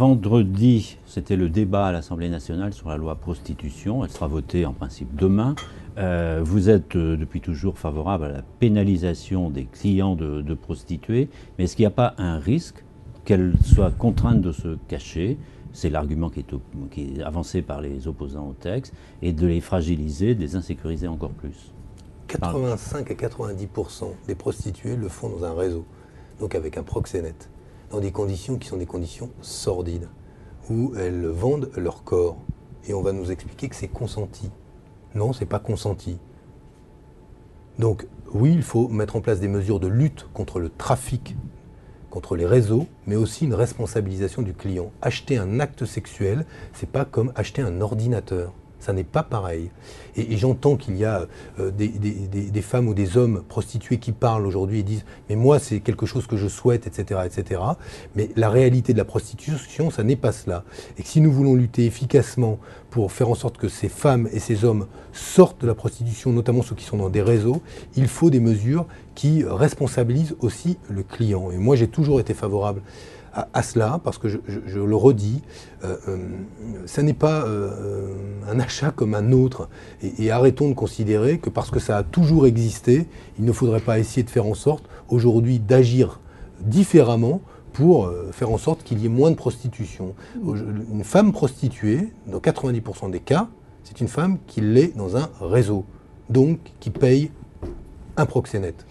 vendredi, c'était le débat à l'Assemblée nationale sur la loi prostitution. Elle sera votée en principe demain. Vous êtes depuis toujours favorable à la pénalisation des clients de prostituées, mais est-ce qu'il n'y a pas un risque qu'elles soient contraintes de se cacher? C'est l'argument qui est avancé par les opposants au texte, et de les fragiliser, de les insécuriser encore plus. 85 à 90% des prostituées le font dans un réseau, donc avec un proxénète, dans des conditions qui sont des conditions sordides, où elles vendent leur corps. Et on va nous expliquer que c'est consenti. Non, c'est pas consenti. Donc oui, il faut mettre en place des mesures de lutte contre le trafic, contre les réseaux, mais aussi une responsabilisation du client. Acheter un acte sexuel, c'est pas comme acheter un ordinateur. Ça n'est pas pareil. Et j'entends qu'il y a des femmes ou des hommes prostitués qui parlent aujourd'hui et disent « mais moi, c'est quelque chose que je souhaite, etc. etc. » Mais la réalité de la prostitution, ça n'est pas cela. Et que si nous voulons lutter efficacement pour faire en sorte que ces femmes et ces hommes sortent de la prostitution, notamment ceux qui sont dans des réseaux, il faut des mesures qui responsabilisent aussi le client. Et moi, j'ai toujours été favorable à cela, parce que je le redis, ça n'est pas un achat comme un autre. Et arrêtons de considérer que parce que ça a toujours existé, il ne faudrait pas essayer de faire en sorte aujourd'hui d'agir différemment pour faire en sorte qu'il y ait moins de prostitution. Une femme prostituée, dans 90% des cas, c'est une femme qui l'est dans un réseau, donc qui paye un proxénète.